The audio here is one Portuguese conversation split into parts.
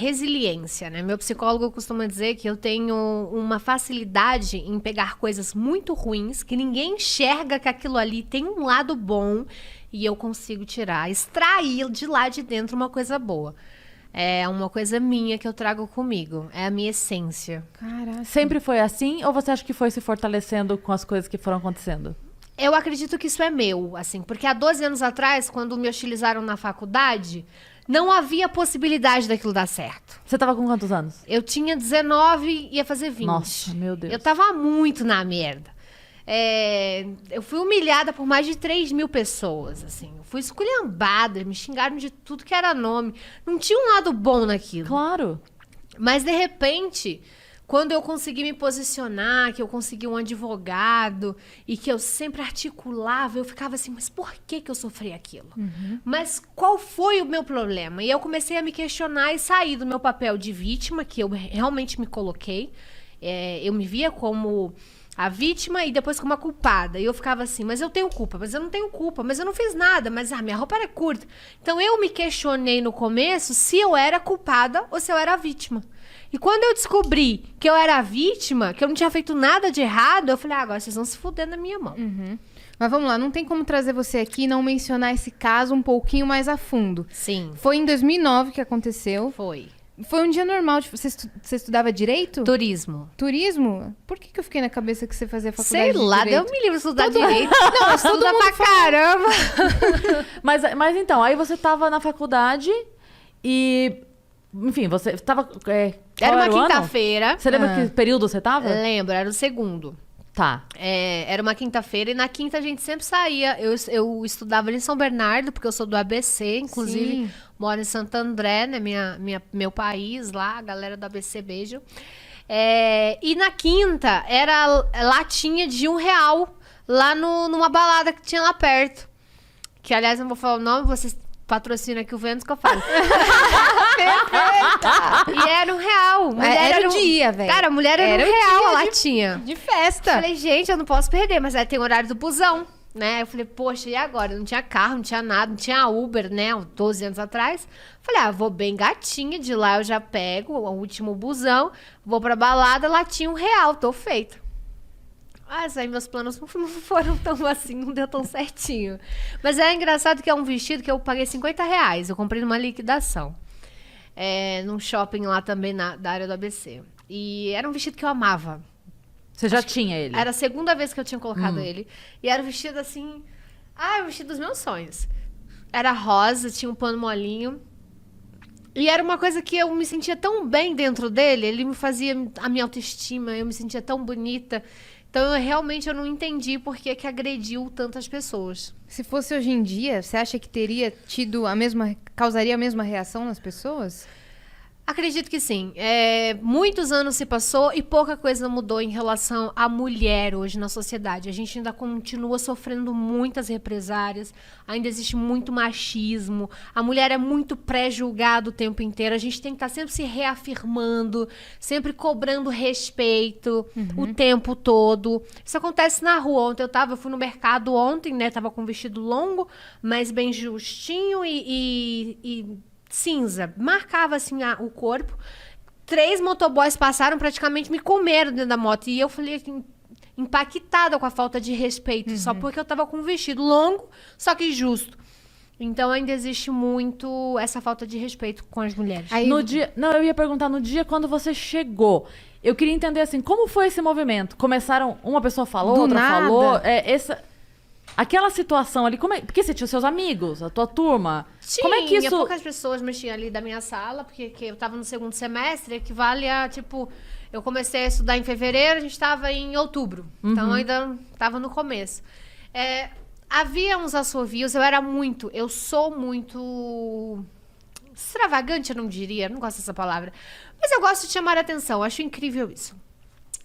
resiliência, né? Meu psicólogo costuma dizer que eu tenho uma facilidade em pegar coisas muito ruins, que ninguém enxerga que aquilo ali tem um lado bom, e eu consigo extrair de lá de dentro uma coisa boa. É uma coisa minha que eu trago comigo. É a minha essência. Caraca. Sempre foi assim? Ou você acha que foi se fortalecendo com as coisas que foram acontecendo? Eu acredito que isso é meu, assim. Porque há 12 anos atrás, quando me hostilizaram na faculdade, não havia possibilidade daquilo dar certo. Você tava com quantos anos? Eu tinha 19 e ia fazer 20. Nossa, meu Deus. Eu tava muito na merda. Eu fui humilhada por mais de 3.000 pessoas, assim. Eu fui esculhambada, me xingaram de tudo que era nome. Não tinha um lado bom naquilo. Claro. Mas, de repente, quando eu consegui me posicionar, que eu consegui um advogado e que eu sempre articulava, eu ficava assim, mas por que eu sofri aquilo? Mas qual foi o meu problema? E eu comecei a me questionar e sair do meu papel de vítima, que eu realmente me coloquei. Eu me via como a vítima e depois como a culpada. E eu ficava assim, mas eu tenho culpa, mas eu não tenho culpa, mas eu não fiz nada, mas minha roupa era curta. Então eu me questionei no começo se eu era culpada ou se eu era a vítima. E quando eu descobri que eu era a vítima, que eu não tinha feito nada de errado, eu falei, agora vocês vão se fuder na minha mão. Mas vamos lá, não tem como trazer você aqui e não mencionar esse caso um pouquinho mais a fundo. Sim. Foi em 2009 que aconteceu. Foi. Foi um dia normal. Você estudava direito? Turismo. Turismo? Por que eu fiquei na cabeça que você fazia faculdade Sei de lá, direito? deu me livre estudar direito. Não, todo estuda mundo pra caramba. Mas então, aí você tava na faculdade e... Enfim, você tava... Era uma o ano? quinta-feira. Você lembra que período você tava? Lembro, era o segundo. Tá. Era uma quinta-feira e na quinta a gente sempre saía. Eu estudava ali em São Bernardo, porque eu sou do ABC, inclusive Sim. moro em Santo André, né? Meu país lá, a galera do ABC, beijo. E na quinta era latinha de R$1 lá numa balada que tinha lá perto. Que, aliás, eu não vou falar o nome, vocês patrocinam aqui o Vênus que eu falo. Perfeita! E era R$1. Era o dia, velho. Cara, a mulher era Era o R$1 a dia latinha. De festa. Falei, gente, eu não posso perder, mas aí tem o horário do busão, né? Eu falei, poxa, e agora? Não tinha carro, não tinha nada, não tinha Uber, né? 12 anos atrás. Falei, vou bem gatinha, de lá eu já pego o último busão, vou pra balada, latinha R$1, tô feita. Mas aí meus planos não foram tão assim, não deu tão certinho. Mas é engraçado que é um vestido que eu paguei R$50. Eu comprei numa liquidação. Num shopping lá também da área do ABC. E era um vestido que eu amava. Você já tinha ele? Era a segunda vez que eu tinha colocado ele. E era um vestido assim... o vestido dos meus sonhos. Era rosa, tinha um pano molinho. E era uma coisa que eu me sentia tão bem dentro dele. Ele me fazia a minha autoestima. Eu me sentia tão bonita. Então, eu não entendi por que agrediu tantas pessoas. Se fosse hoje em dia, você acha que teria tido causaria a mesma reação nas pessoas? Acredito que sim. Muitos anos se passou e pouca coisa mudou em relação à mulher hoje na sociedade. A gente ainda continua sofrendo muitas represárias, ainda existe muito machismo, a mulher é muito pré-julgada o tempo inteiro, a gente tem que estar sempre se reafirmando, sempre cobrando respeito o tempo todo. Isso acontece na rua. Eu fui no mercado ontem, né? Tava com um vestido longo, mas bem justinho e cinza, marcava assim o corpo. 3 motoboys passaram, praticamente me comeram dentro da moto. E eu falei assim, impactada com a falta de respeito, só porque eu tava com um vestido longo, só que justo. Então ainda existe muito essa falta de respeito com as mulheres. Aí, eu ia perguntar, no dia quando você chegou, eu queria entender assim, como foi esse movimento? Começaram, uma pessoa falou, outra falou, aquela situação ali, porque você tinha os seus amigos, a tua turma. Como é que isso... poucas pessoas mexiam ali da minha sala, porque eu tava no segundo semestre, equivale a, eu comecei a estudar em fevereiro, a gente tava em outubro. Então, ainda tava no começo. Havia uns assovios, eu sou muito extravagante, eu não diria, não gosto dessa palavra. Mas eu gosto de chamar a atenção, acho incrível isso.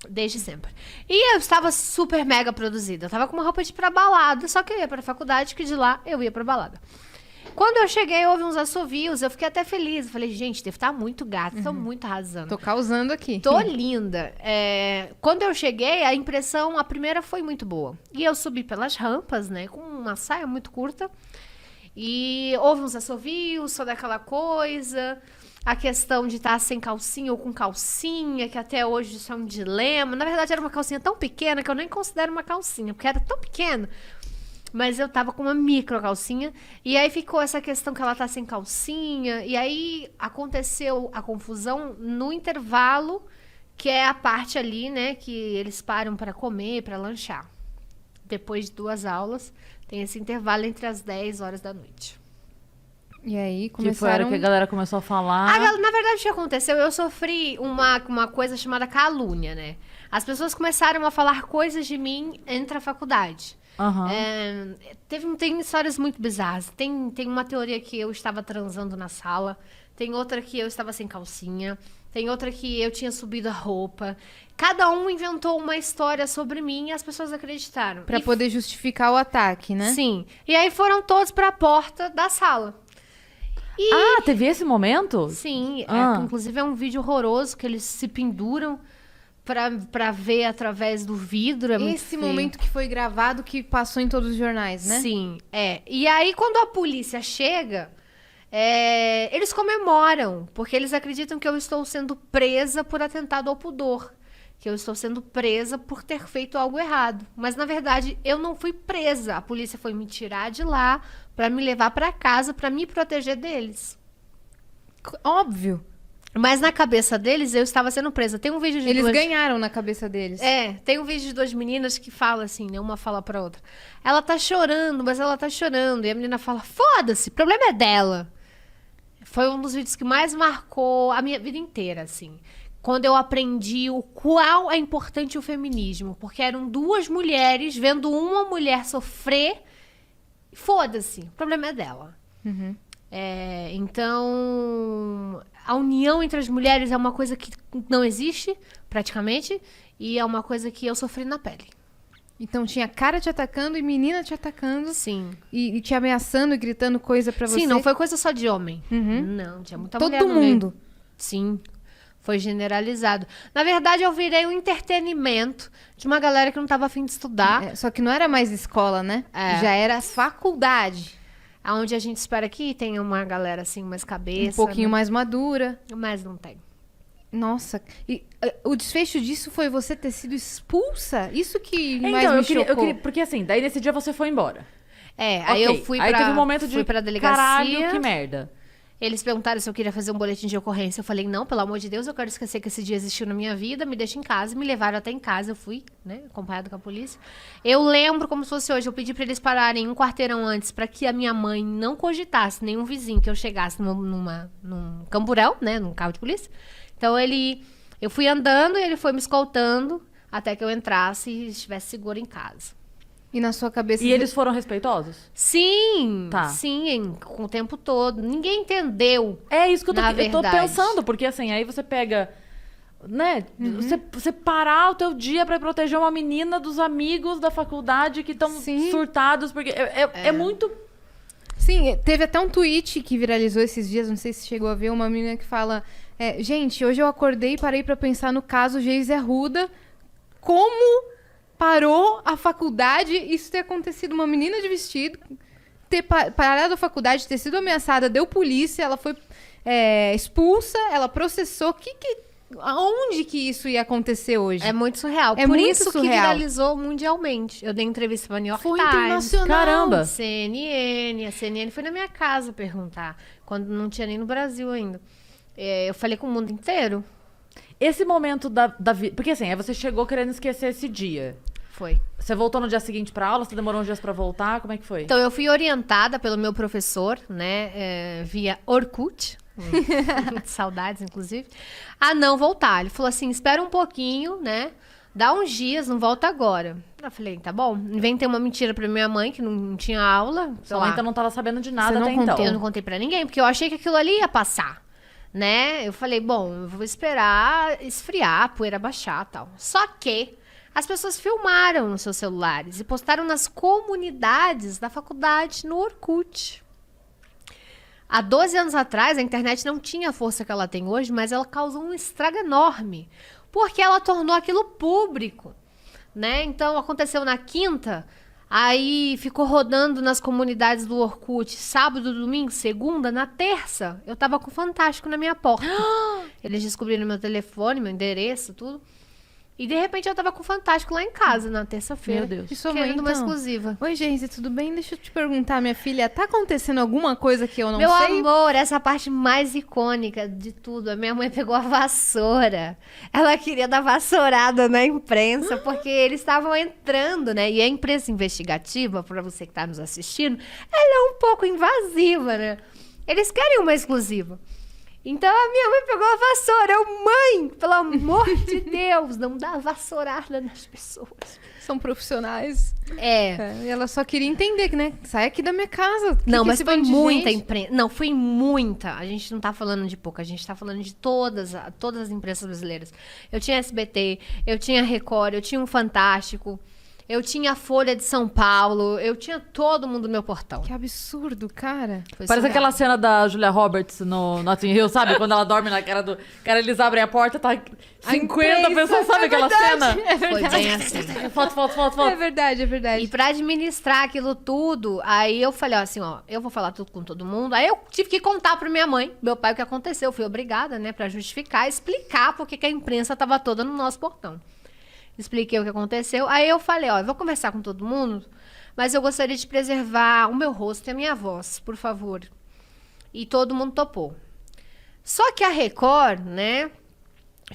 Desde sempre. E eu estava super mega produzida. Eu tava com uma roupa de ir pra balada, só que eu ia pra faculdade, que de lá eu ia pra balada. Quando eu cheguei, houve uns assovios, eu fiquei até feliz. Eu falei, gente, deve estar muito gata, estão muito arrasando. tô causando aqui. Tô linda. Quando eu cheguei, a primeira foi muito boa. E eu subi pelas rampas, né, com uma saia muito curta. E houve uns assovios, só daquela coisa. a questão de estar sem calcinha ou com calcinha, que até hoje isso é um dilema. Na verdade, era uma calcinha tão pequena que eu nem considero uma calcinha, porque era tão pequena. Mas eu tava com uma micro calcinha. E aí ficou essa questão que ela tá sem calcinha. E aí aconteceu a confusão no intervalo, que é a parte ali, né, que eles param para comer, para lanchar. Depois de 2 aulas, tem esse intervalo entre as 10 horas da noite. E aí Que foi a hora que a galera começou a falar. Na verdade, o que aconteceu? Eu sofri uma coisa chamada calúnia, né? As pessoas começaram a falar coisas de mim entre a faculdade. Aham. Tem histórias muito bizarras. Tem uma teoria que eu estava transando na sala. Tem outra que eu estava sem calcinha. Tem outra que eu tinha subido a roupa. Cada um inventou uma história sobre mim e as pessoas acreditaram. Pra poder justificar o ataque, né? Sim. E aí foram todos pra porta da sala. E... Ah, teve esse momento? Sim, Ah. inclusive é um vídeo horroroso que eles se penduram pra ver através do vidro. É muito Esse feio. momento que foi gravado, que passou em todos os jornais, né? Sim, é. E aí, quando a polícia chega, eles comemoram, porque eles acreditam que eu estou sendo presa por atentado ao pudor. Que eu estou sendo presa por ter feito algo errado. Mas, na verdade, eu não fui presa. A polícia foi me tirar de lá pra me levar pra casa pra me proteger deles. Óbvio. Mas na cabeça deles, eu estava sendo presa. Tem um vídeo de Eles duas... ganharam na cabeça deles. Tem um vídeo de 2 meninas que falam assim, né? Uma fala pra outra. Ela tá chorando, mas ela tá chorando. E a menina fala, foda-se, o problema é dela. Foi um dos vídeos que mais marcou a minha vida inteira, assim. Quando eu aprendi o qual é importante o feminismo. Porque eram 2 mulheres vendo uma mulher sofrer. Foda-se, o problema é dela. Uhum. Então, a união entre as mulheres é uma coisa que não existe, praticamente. E é uma coisa que eu sofri na pele. Então tinha cara te atacando e menina te atacando. Sim. E te ameaçando e gritando coisa pra você. Sim, não foi coisa só de homem. Uhum. Não, tinha muita Todo mulher no meio. mundo. Sim, foi generalizado. Na verdade, eu virei um entretenimento de uma galera que não tava afim de estudar. Só que não era mais escola, né? Já era faculdade. Onde a gente espera que tenha uma galera assim, mais cabeça. Um pouquinho né? mais madura. Mas não tem. Nossa. E o desfecho disso foi você ter sido expulsa? Isso que mais Então, me eu queria, chocou. porque assim, daí nesse dia você foi embora. Aí Ok. eu fui Aí pra, teve um momento fui de pra delegacia. caralho, que merda. Eles perguntaram se eu queria fazer um boletim de ocorrência. Eu falei, não, pelo amor de Deus, eu quero esquecer que esse dia existiu na minha vida. Me deixa em casa. Me levaram até em casa. Eu fui, né, acompanhada com a polícia. Eu lembro como se fosse hoje. Eu pedi pra eles pararem um quarteirão antes pra que a minha mãe não cogitasse, nenhum vizinho, que eu chegasse num camburão, né, num carro de polícia. Então, eu fui andando e ele foi me escoltando até que eu entrasse e estivesse seguro em casa. E na sua cabeça... E eles foram respeitosos? Sim, Tá. sim, com o tempo todo. Ninguém entendeu. É isso que eu tô verdade. pensando, porque assim, aí você pega, né, você parar o teu dia pra proteger uma menina dos amigos da faculdade que estão Sim. surtados, porque é muito... Sim, teve até um tweet que viralizou esses dias, não sei se chegou a ver, uma menina que fala... gente, hoje eu acordei e parei pra pensar no caso Geise Arruda, como parou a faculdade, isso ter acontecido, uma menina de vestido, ter parado a faculdade, ter sido ameaçada, deu polícia, ela foi expulsa, ela processou, aonde que isso ia acontecer hoje? É muito surreal. É Por muito isso que surreal. viralizou mundialmente. Eu dei entrevista pra New York Foi Times, internacional. Caramba. CNN. A CNN foi na minha casa perguntar, quando não tinha nem no Brasil ainda. Eu falei com o mundo inteiro. Esse momento da vida... Porque assim, aí você chegou querendo esquecer esse dia. Foi. Você voltou no dia seguinte pra aula? Você demorou uns dias pra voltar? Como é que foi? Então, eu fui orientada pelo meu professor, né, via Orkut, saudades, inclusive, a não voltar. Ele falou assim, espera um pouquinho, né, dá uns dias, não volta agora. Eu falei, tá bom. Inventei uma mentira pra minha mãe, que não tinha aula. sei Sua mãe lá. então não tava sabendo de nada Você não até então. contou? Eu não contei pra ninguém, porque eu achei que aquilo ali ia passar, né? Eu falei, bom, eu vou esperar esfriar, a poeira baixar e tal. Só que as pessoas filmaram nos seus celulares e postaram nas comunidades da faculdade no Orkut. Há 12 anos atrás, a internet não tinha a força que ela tem hoje, mas ela causou um estrago enorme, porque ela tornou aquilo público, né? Então, aconteceu na quinta, Aí ficou rodando nas comunidades do Orkut, sábado, domingo, segunda, na terça. Eu tava com o Fantástico na minha porta. Eles descobriram meu telefone, meu endereço, tudo. E de repente eu tava com o Fantástico lá em casa, na terça-feira. Meu Deus. E sua mãe, Querendo uma então? exclusiva. Oi, Geise, tudo bem? Deixa eu te perguntar, minha filha, tá acontecendo alguma coisa que eu não Meu sei? amor, essa é a parte mais icônica de tudo. A minha mãe pegou a vassoura. Ela queria dar vassourada na imprensa, porque eles estavam entrando, né? E a imprensa investigativa, para você que tá nos assistindo, ela é um pouco invasiva, né? Eles querem uma exclusiva. Então a minha mãe pegou a vassoura. Eu, mãe, pelo amor de Deus, não dá vassourada nas pessoas. São profissionais. É. E ela só queria entender, né? Sai aqui da minha casa. Não, Que mas esse foi bando de muita gente? imprensa. Não, foi muita. A gente não tá falando de pouca, a gente tá falando de todas as imprensas brasileiras. Eu tinha SBT, eu tinha Record, eu tinha um Fantástico, eu tinha a Folha de São Paulo, eu tinha todo mundo no meu portão. Que absurdo, cara. Foi Parece surreal. aquela cena da Julia Roberts no Notting Hill, sabe? Quando ela dorme na cara do... Cara, eles abrem a porta, tá 50 pessoas, sabe aquela cena? Foi bem assim. Foto. É verdade, é verdade. E pra administrar aquilo tudo, aí eu falei assim, ó, eu vou falar tudo com todo mundo. Aí eu tive que contar pra minha mãe, meu pai, o que aconteceu. Eu fui obrigada, né, pra justificar, explicar porque que a imprensa tava toda no nosso portão. Expliquei o que aconteceu. Aí eu falei, ó, eu vou conversar com todo mundo, mas eu gostaria de preservar o meu rosto e a minha voz, por favor. E todo mundo topou. Só que a Record, né,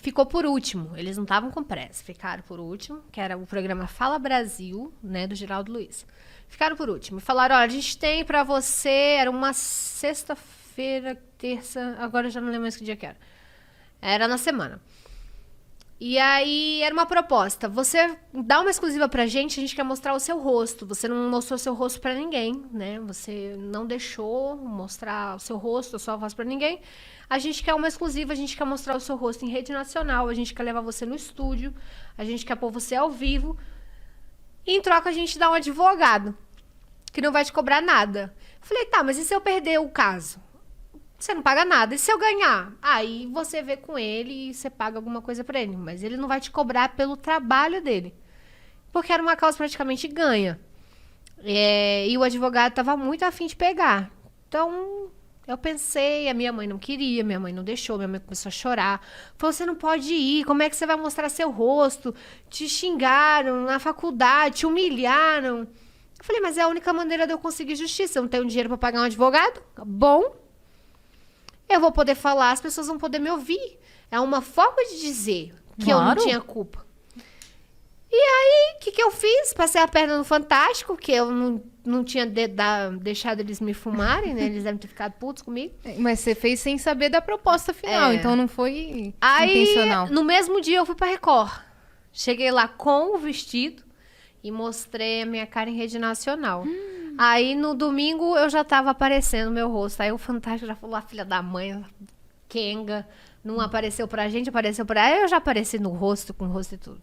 ficou por último. Eles não estavam com pressa, ficaram por último, que era o programa Fala Brasil, né, do Geraldo Luiz. Ficaram por último. Falaram, olha, a gente tem pra você, era uma sexta-feira, terça, agora eu já não lembro mais que dia que era. Era na semana. E aí era uma proposta. Você dá uma exclusiva pra gente, a gente quer mostrar o seu rosto. Você não mostrou seu rosto pra ninguém, né? Você não deixou mostrar o seu rosto, a sua voz pra ninguém. A gente quer uma exclusiva, a gente quer mostrar o seu rosto em rede nacional, a gente quer levar você no estúdio, a gente quer pôr você ao vivo. E em troca a gente dá um advogado, que não vai te cobrar nada. Eu falei, tá, mas e se eu perder o caso? Você não paga nada. E se eu ganhar? Aí você vê com ele e você paga alguma coisa pra ele. Mas ele não vai te cobrar pelo trabalho dele. Porque era uma causa praticamente ganha. E o advogado tava muito afim de pegar. Então, eu pensei, a minha mãe não queria, minha mãe não deixou, minha mãe começou a chorar. Falou, você não pode ir, como é que você vai mostrar seu rosto? Te xingaram na faculdade, te humilharam. Eu falei, mas é a única maneira de eu conseguir justiça. Eu não tenho dinheiro pra pagar um advogado? Bom. Eu vou poder falar, as pessoas vão poder me ouvir. É uma forma de dizer que eu não Claro. tinha culpa. E aí, o que eu fiz? Passei a perna no Fantástico, que eu não tinha deixado eles me fumarem, né? Eles devem ter ficado putos comigo. Mas você fez sem saber da proposta final, É. então não foi Aí, intencional. no mesmo dia, eu fui pra Record. Cheguei lá com o vestido e mostrei a minha cara em rede nacional. Aí, no domingo, eu já tava aparecendo meu rosto. Aí, o Fantástico já falou, a filha da mãe, Kenga, não apareceu pra gente, apareceu pra ela. Eu já apareci no rosto, com o rosto e tudo.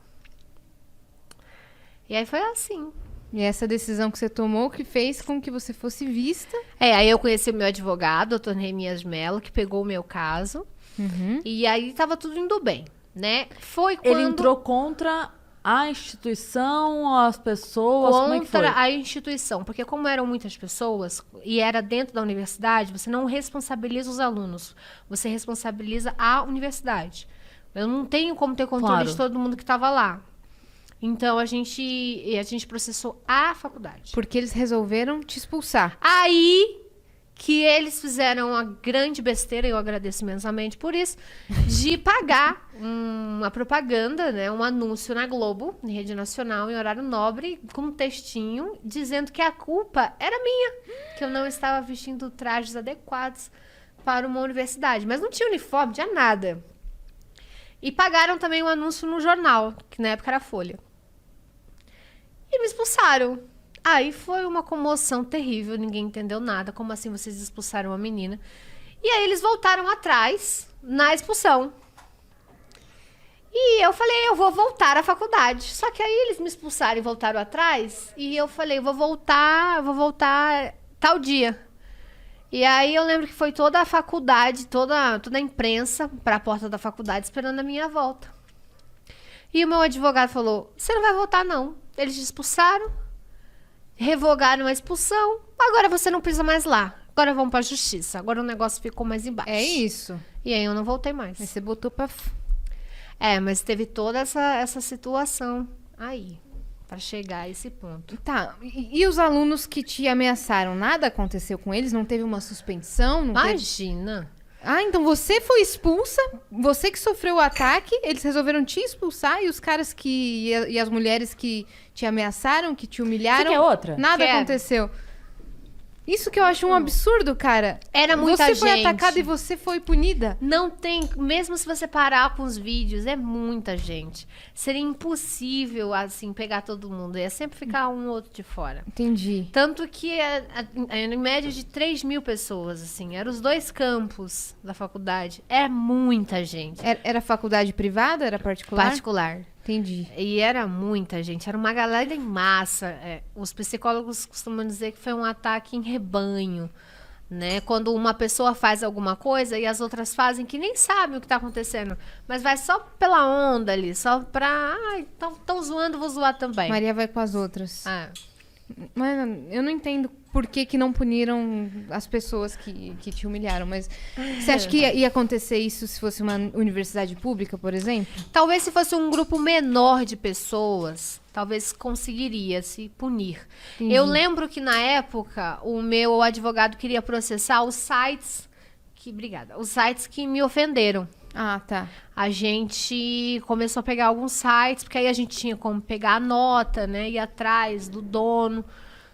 E aí, foi assim. E essa decisão que você tomou que fez com que você fosse vista. Aí eu conheci o meu advogado, doutor Remias Mello, que pegou o meu caso. E aí, tava tudo indo bem, né? Foi quando... Ele entrou contra a instituição, as pessoas, como é que foi? Contra a instituição, porque como eram muitas pessoas e era dentro da universidade, você não responsabiliza os alunos, você responsabiliza a universidade. Eu não tenho como ter controle Claro. de todo mundo que estava lá. Então a gente processou a faculdade. Porque eles resolveram te expulsar. Aí que eles fizeram a grande besteira, e eu agradeço imensamente por isso, de pagar uma propaganda, né, um anúncio na Globo, em rede nacional, em horário nobre, com um textinho dizendo que a culpa era minha, que eu não estava vestindo trajes adequados para uma universidade. Mas não tinha uniforme, não tinha nada. E pagaram também um anúncio no jornal, que na época era a Folha. E me expulsaram. Aí foi uma comoção terrível, ninguém entendeu nada. Como assim vocês expulsaram a menina? E aí eles voltaram atrás na expulsão. E eu falei, eu vou voltar à faculdade. Só que aí eles me expulsaram e voltaram atrás. E eu falei, vou voltar tal dia. E aí eu lembro que foi toda a faculdade, toda a imprensa para a porta da faculdade esperando a minha volta. E o meu advogado falou, você não vai voltar não. Eles te expulsaram. revogaram a expulsão, agora você não pisa mais lá. Agora vamos pra justiça. Agora o negócio ficou mais embaixo. É isso. E aí eu não voltei mais. Aí você botou pra... Mas teve toda essa situação aí, pra chegar a esse ponto. Tá, e os alunos que te ameaçaram, nada aconteceu com eles? Não teve uma suspensão? Não teve... Imagina. Ah, então você foi expulsa, você que sofreu o ataque, eles resolveram te expulsar e os caras e as mulheres que te ameaçaram, que te humilharam... Você quer outra? Nada Quero. aconteceu. Isso que eu acho um absurdo, cara. Era muita Você foi gente. atacada e você foi punida. Não tem, mesmo se você parar com os vídeos, é muita gente. Seria impossível, assim, pegar todo mundo. Ia sempre ficar um ou outro de fora. Entendi. Tanto que em média de 3 mil pessoas, assim. Eram os 2 campos da faculdade. É muita gente. Era faculdade privada? Era particular? Particular. Entendi. E era muita gente, era uma galera em massa. Os psicólogos costumam dizer que foi um ataque em rebanho, né? Quando uma pessoa faz alguma coisa e as outras fazem que nem sabem o que está acontecendo, mas vai só pela onda ali, só pra... Ai, tão zoando, vou zoar também. Maria vai com as outras. Ah. Mas eu não entendo por que não puniram as pessoas que te humilharam, mas você acha que ia acontecer isso se fosse uma universidade pública, por exemplo? Talvez se fosse um grupo menor de pessoas, talvez conseguiria se punir. Entendi. Eu lembro que na época o meu advogado queria processar os sites os sites que me ofenderam. Ah, tá. A gente começou a pegar alguns sites, porque aí a gente tinha como pegar a nota, né? Ir atrás do dono.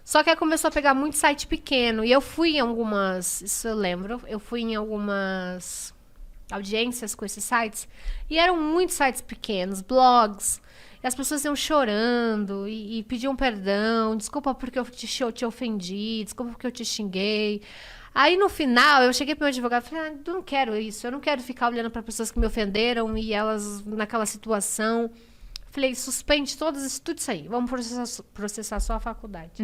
Só que aí começou a pegar muito site pequeno. E eu fui em algumas, isso eu lembro, eu fui em algumas audiências com esses sites. E eram muitos sites pequenos, blogs. E as pessoas iam chorando e pediam perdão. Desculpa porque eu te ofendi, desculpa porque eu te xinguei. Aí, no final, eu cheguei pro meu advogado e falei, eu não quero isso, eu não quero ficar olhando para pessoas que me ofenderam e elas naquela situação. Falei, suspende tudo isso aí, vamos processar só a faculdade.